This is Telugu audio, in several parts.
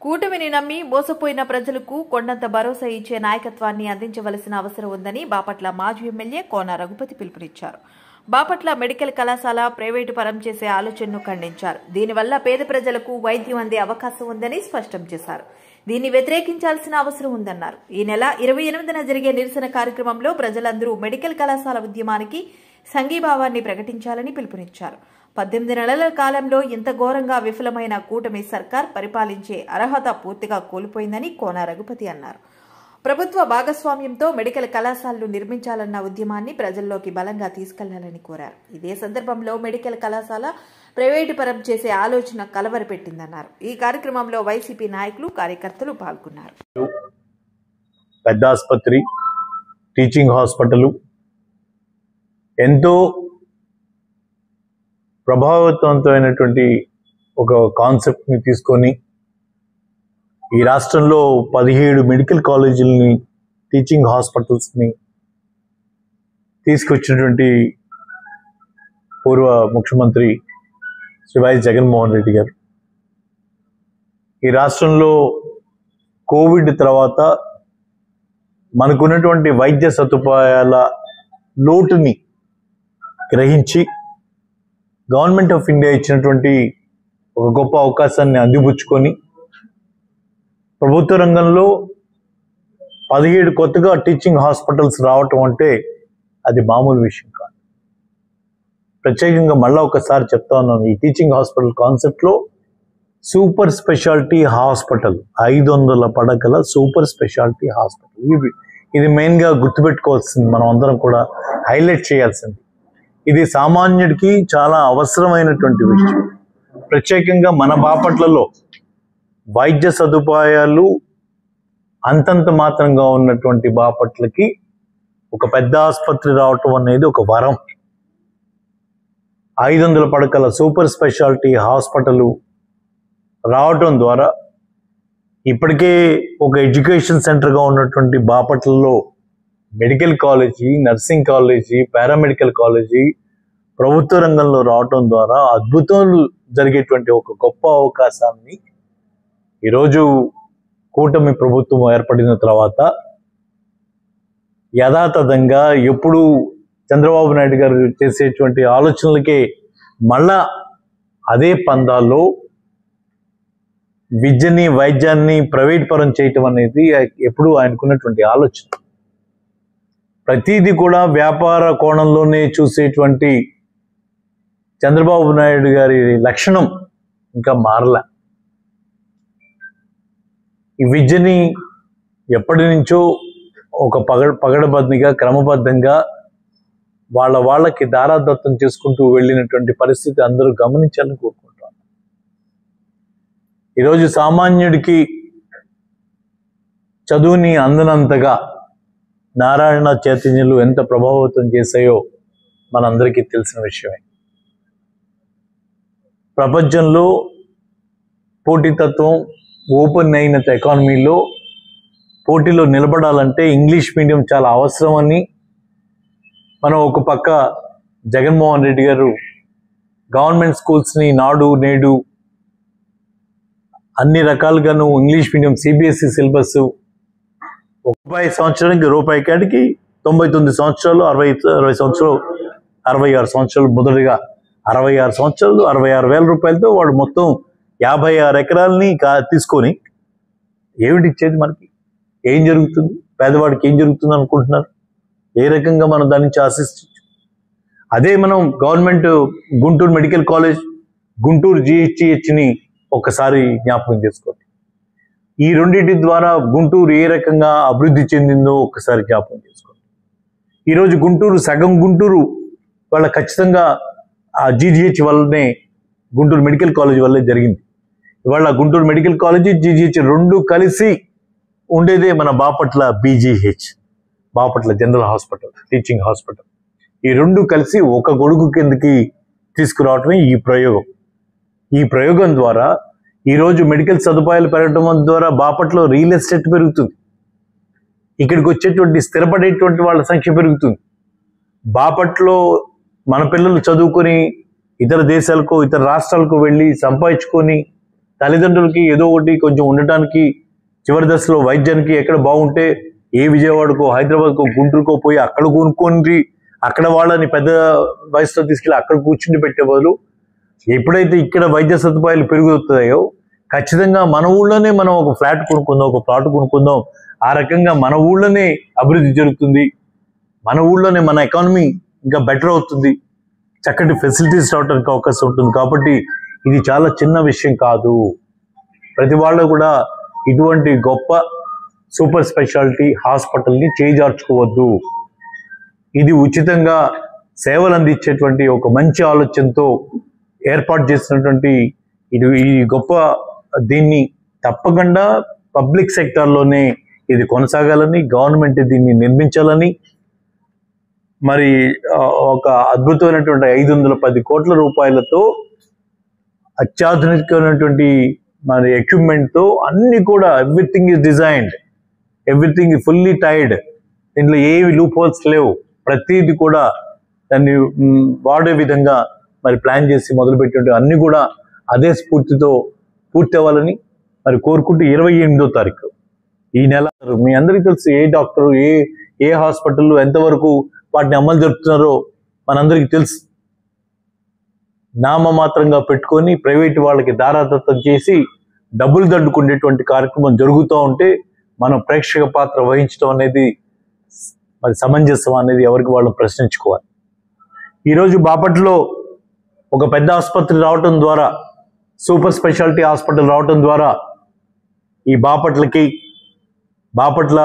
కూటమిని నమ్మి మోసపోయిన ప్రజలకు కొండంత భరోసా ఇచ్చే నాయకత్వాన్ని అందించవలసిన అవసరం ఉందని బాపట్ల మాజీ ఎమ్మెల్యే కోన రఘుపతి పిలుపునిచ్చారు. బాపట్ల మెడికల్ కళాశాల ప్రైవేటు పరం చేసే ఆలోచనను ఖండించారు. దీనివల్ల పేద ప్రజలకు వైద్యం అందే అవకాశం ఉందని స్పష్టం చేశారు. దీన్ని వ్యతిరేకించాల్సిన అవసరం ఉందన్నారు. ఈ నెల 28న జరిగే నిరసన కార్యక్రమంలో ప్రజలందరూ మెడికల్ కళాశాల ఉద్యమానికి సంఘీభావాన్ని ప్రకటించాలని పిలుపునిచ్చారు. 18 నెలల కాలంలో ఇంత ఘోరంగా విఫలమైన కూటమి సర్కార్ పరిపాలించే అర్హత పూర్తిగా కోల్పోయిందని కోన రఘుపతి అన్నారు. ప్రభుత్వ భాగస్వామ్యంతో మెడికల్ కళాశాలలు నిర్మించాలన్న ఉద్యమాన్ని ప్రజల్లోకి బలంగా తీసుకెళ్లాలని కోరారు. ఇదే సందర్భంలో మెడికల్ కళాశాల ప్రైవేటు పరం చేసే ఆలోచన కలవరపెట్టిందన్నారు. ఈ కార్యక్రమంలో వైసీపీ నాయకులు, కార్యకర్తలు పాల్గొన్నారు. పెద్ద ఆసుపత్రి, టీచింగ్ హాస్పిటల్ ఎంతో ప్రభావవంతమైనటువంటి ఒక కాన్సెప్ట్ని తీసుకొని ఈ రాష్ట్రంలో 17 మెడికల్ కాలేజీలని, టీచింగ్ హాస్పిటల్స్ని తీసుకొచ్చినటువంటి పూర్వ ముఖ్యమంత్రి శ్రీ వైఎస్ జగన్మోహన్ రెడ్డి గారు ఈ రాష్ట్రంలో కోవిడ్ తర్వాత మనకున్నటువంటి వైద్య సదుపాయాల లోటుని గ్రహించి గవర్నమెంట్ ఆఫ్ ఇండియా ఇచ్చినటువంటి ఒక గొప్ప అవకాశాన్ని అందిపుచ్చుకొని ప్రభుత్వ రంగంలో 17 కొత్తగా టీచింగ్ హాస్పిటల్స్ రావటం అంటే అది మామూలు విషయం కాదు. ప్రత్యేకంగా మళ్ళీ ఒకసారి చెప్తా ఉన్నాను, ఈ టీచింగ్ హాస్పిటల్ కాన్సెప్ట్లో సూపర్ స్పెషాలిటీ హాస్పిటల్, 500 పడకల సూపర్ స్పెషాలిటీ హాస్పిటల్, ఇది మెయిన్గా గుర్తుపెట్టుకోవాల్సింది, మనం అందరం కూడా హైలైట్ చేయాల్సింది. ఇది సామాన్యుడికి చాలా అవసరమైనటువంటి విషయం. ప్రత్యేకంగా మన బాపట్లలో వైద్య సదుపాయాలు అంతంత మాత్రంగా ఉన్నటువంటి బాపట్లకి ఒక పెద్ద ఆసుపత్రి రావటం అనేది ఒక వరం. 500 పడకల సూపర్ స్పెషాలిటీ హాస్పిటల్ రావటం ద్వారా ఇప్పటికే ఒక ఎడ్యుకేషన్ సెంటర్గా ఉన్నటువంటి బాపట్లలో medical college, nursing college, paramedical college ప్రభుత్వ రంగంలో రావటం ద్వారా అద్భుతాలు జరిగేటువంటి ఒక గొప్ప అవకాశాన్ని ఈరోజు కూటమి ప్రభుత్వం ఏర్పడిన తర్వాత యథాతథంగా ఎప్పుడు చంద్రబాబు నాయుడు గారు చేసేటువంటి ఆలోచనలకే మళ్ళా అదే పందాల్లో విద్యని, వైద్యాన్ని ప్రైవేట్ పరం చేయటం అనేది ఎప్పుడు ఆయనకున్నటువంటి ఆలోచన. ప్రతిదీ కూడా వ్యాపార కోణంలోనే చూసేటువంటి చంద్రబాబు నాయుడు గారి లక్షణం ఇంకా మారలే. ఈ విద్యని ఎప్పటి నుంచో ఒక పగడబద్దిగా, క్రమబద్ధంగా వాళ్ళకి దారాదత్తం చేసుకుంటూ వెళ్ళినటువంటి పరిస్థితి అందరూ గమనించాలని కోరుకుంటాను. ఈరోజు సామాన్యుడికి చదువుని అందనంతగా నారాయణ చైతన్యాలు ఎంత ప్రభావితం చేశాయో మనందరికీ తెలిసిన విషయమే. ప్రపంచంలో పోటీతత్వం, ఓపెన్ అయిన ఎకానమీలో పోటీలో నిలబడాలంటే ఇంగ్లీష్ మీడియం చాలా అవసరమని మనం ఒక పక్క జగన్మోహన్ రెడ్డి గారు గవర్నమెంట్ స్కూల్స్ని నాడు నేడు అన్ని రకాలుగాను ఇంగ్లీష్ మీడియం సిబిఎస్ఈ సిలబస్ రూపాయి సంవత్సరానికి రూపాయి కాడికి 99 సంవత్సరాలు, 60 సంవత్సరాలు, 66 సంవత్సరాలు, మొదటిగా 66 సంవత్సరాలు 66,000 రూపాయలతో వాడు మొత్తం 56 ఎకరాలని తీసుకొని ఏమిటి ఇచ్చేది? మనకి ఏం జరుగుతుంది? పేదవాడికి ఏం జరుగుతుంది అనుకుంటున్నారు? ఏ రకంగా మనం దాని నుంచి ఆశించవచ్చు? అదే మనం government Guntur medical college, Guntur GHCHని ఒక్కసారి జ్ఞాపకం చేసుకోండి. ఈ రెండింటి ద్వారా గుంటూరు ఏ రకంగా అభివృద్ధి చెందిందో ఒక్కసారి జ్ఞాపకం చేసుకోండి. ఈరోజు గుంటూరు, సగం గుంటూరు వాళ్ళ ఖచ్చితంగా ఆ GGH వల్లనే, గుంటూరు మెడికల్ కాలేజ్ వల్లే జరిగింది. ఇవాళ గుంటూరు మెడికల్ కాలేజీ, GGH రెండు కలిసి ఉండేదే మన Bapatla BGH, Bapatla general hospital, teaching hospital. ఈ రెండు కలిసి ఒక గొడుగు కిందకి తీసుకురావటమే ఈ ప్రయోగం. ఈ ప్రయోగం ద్వారా ఈరోజు మెడికల్ సదుపాయాలు పెరగడం ద్వారా బాపట్లో రియల్ ఎస్టేట్ పెరుగుతుంది. ఇక్కడికి వచ్చేటువంటి స్థిరపడేటువంటి వాళ్ళ సంఖ్య పెరుగుతుంది. బాపట్లో మన పిల్లలు చదువుకొని ఇతర దేశాలకు, ఇతర రాష్ట్రాలకు వెళ్ళి సంపాదించుకొని తల్లిదండ్రులకి ఏదో ఒకటి కొంచెం ఉండటానికి చివరి దశలో వైద్యానికి ఎక్కడ బాగుంటే ఏ విజయవాడకో హైదరాబాద్కో గుంటూరుకో పోయి అక్కడ కొనుక్కొని అక్కడ వాళ్ళని పెద్ద వయసులో తీసుకెళ్ళి అక్కడ కూర్చుని పెట్టే బదులు ఎప్పుడైతే ఇక్కడ వైద్య సదుపాయాలు పెరుగుతాయో ఖచ్చితంగా మన ఊళ్ళోనే మనం ఒక ఫ్లాట్ కొనుక్కుందాం, ఒక ప్లాట్ కొనుక్కుందాం. ఆ రకంగా మన ఊళ్ళోనే అభివృద్ధి జరుగుతుంది, మన ఊళ్ళోనే మన ఎకానమీ ఇంకా బెటర్ అవుతుంది, చక్కటి ఫెసిలిటీస్ రావడానికి అవకాశం ఉంటుంది. కాబట్టి ఇది చాలా చిన్న విషయం కాదు. ప్రతి వాళ్ళు కూడా ఇటువంటి గొప్ప సూపర్ స్పెషాలిటీ హాస్పిటల్ని చేజార్చుకోవద్దు. ఇది ఉచితంగా సేవలు అందించేటువంటి ఒక మంచి ఆలోచనతో ఏర్పాటు చేసినటువంటి ఈ గొప్ప దీన్ని తప్పకుండా పబ్లిక్ సెక్టార్లోనే ఇది కొనసాగాలని, గవర్నమెంట్ దీన్ని నిర్మించాలని, మరి ఒక అద్భుతమైనటువంటి 510 కోట్ల రూపాయలతో అత్యాధునికమైనటువంటి మరి ఎక్విప్మెంట్తో అన్ని కూడా everything is designed, everything is fully tied. దీంట్లో ఏవి లూప్ హోల్స్ లేవు. ప్రతిదీ కూడా దాన్ని వాడే విధంగా మరి ప్లాన్ చేసి మొదలుపెట్టినట్టు అన్ని కూడా అదే స్ఫూర్తితో పూర్తి అవ్వాలని మరి కోరుకుంటూ 28వ తారీఖు ఈ నెల మీ అందరికీ తెలుసు ఏ డాక్టరు ఏ హాస్పిటల్ ఎంతవరకు వాటిని అమలు జరుపుతున్నారో మనందరికీ తెలుసు. నామమాత్రంగా పెట్టుకొని ప్రైవేట్ వాళ్ళకి దారాదత్తం చేసి డబ్బులు దండుకునేటువంటి కార్యక్రమం జరుగుతూ ఉంటే మనం ప్రేక్షక పాత్ర వహించడం అనేది మరి సమంజసం అనేది ఎవరికి వాళ్ళు ప్రశ్నించుకోవాలి. ఈరోజు బాపట్లలో ఒక పెద్ద ఆసుపత్రి రావటం ద్వారా, సూపర్ స్పెషాలిటీ హాస్పిటల్ రావటం ద్వారా ఈ బాపట్ల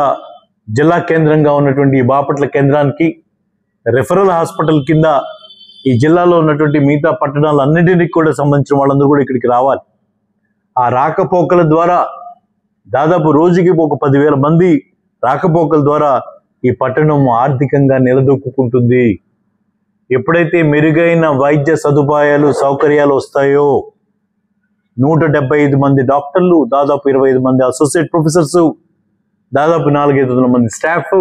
జిల్లా కేంద్రంగా ఉన్నటువంటి ఈ బాపట్ల కేంద్రానికి రెఫరల్ హాస్పిటల్ కింద ఈ జిల్లాలో ఉన్నటువంటి మిగతా పట్టణాలన్నింటికి కూడా సంబంధించిన వాళ్ళందరూ కూడా ఇక్కడికి రావాలి. ఆ రాకపోకల ద్వారా దాదాపు రోజుకి ఒక 10,000 మంది రాకపోకల ద్వారా ఈ పట్టణం ఆర్థికంగా నిలదొక్కుంటుంది. ఎప్పుడైతే మెరుగైన వైద్య సదుపాయాలు సౌకర్యాలు వస్తాయో 175 మంది డాక్టర్లు, దాదాపు 25 మంది అసోసియేట్ ప్రొఫెసర్స్, దాదాపు 400-500 మంది స్టాఫ్,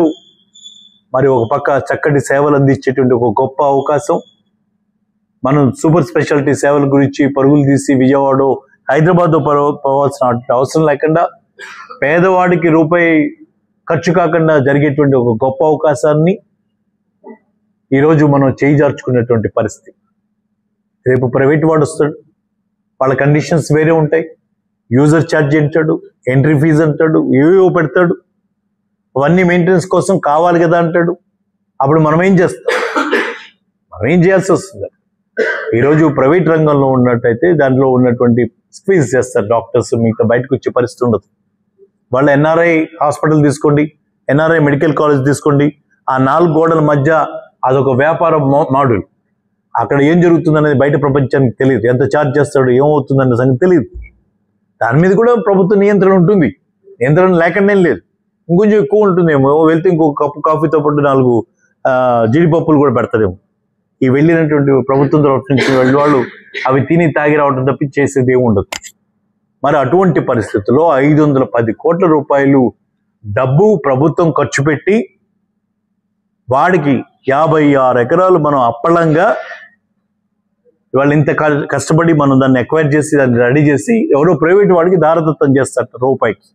మరి ఒక పక్క చక్కటి సేవలు అందించేటువంటి ఒక గొప్ప అవకాశం. మనం సూపర్ స్పెషాలిటీ సేవల గురించి పరుగులు తీసి విజయవాడ హైదరాబాద్ పోవాల్సిన అవసరం లేకుండా పేదవాడికి రూపాయి ఖర్చు కాకుండా జరిగేటువంటి ఒక గొప్ప అవకాశాన్ని ఈరోజు మనం చేజార్చుకునేటువంటి పరిస్థితి. రేపు ప్రైవేట్ వాడు వస్తాడు, వాళ్ళ కండిషన్స్ వేరే ఉంటాయి, యూజర్ ఛార్జ్ అంటాడు, ఎంట్రీ ఫీజు అంటాడు, ఏవేవో పెడతాడు, అవన్నీ మెయింటెనెన్స్ కోసం కావాలి కదా అంటాడు. అప్పుడు మనం ఏం చేస్తాం? మనం ఏం చేయాల్సి వస్తుంది? ఈరోజు ప్రైవేట్ రంగంలో ఉన్నట్టయితే దాంట్లో ఉన్నటువంటి స్క్వీజ్ చేస్తారు డాక్టర్స్, మిగతా బయటకు వచ్చే పరిస్థితి ఉండదు. వాళ్ళ ఎన్ఆర్ఐ హాస్పిటల్ తీసుకోండి, ఎన్ఆర్ఐ మెడికల్ కాలేజ్ తీసుకోండి, ఆ 4 గోడల మధ్య అదొక వ్యాపార మోడల్. అక్కడ ఏం జరుగుతుంది అనేది బయట ప్రపంచానికి తెలియదు, ఎంత ఛార్జ్ చేస్తాడు, ఏమవుతుందనే సంగతి తెలియదు. దాని మీద కూడా ప్రభుత్వ నియంత్రణ ఉంటుంది, నియంత్రణ లేకుండా లేదు, ఇంకొంచెం ఎక్కువ ఉంటుందేమో. వెళ్తే ఇంకొక కప్పు కాఫీతో పాటు 4 జీడిపప్పులు కూడా పెడతారేమో. ఈ వెళ్ళినటువంటి ప్రభుత్వం తరఫు నుంచి వాళ్ళు అవి తిని తాగి రావడం తప్పి చేసేది ఏమి ఉండదు. మరి అటువంటి పరిస్థితుల్లో 510 కోట్ల రూపాయలు డబ్బు ప్రభుత్వం ఖర్చు పెట్టి వాడికి 56 ఎకరాలు మనం అప్పళంగా వాళ్ళు ఇంత కష్టపడి మనం దాన్ని ఎక్వైర్ చేసి దాన్ని రెడీ చేసి ఎవరో ప్రైవేట్ వాడికి దారదత్తం చేస్తారు రూపాయికి.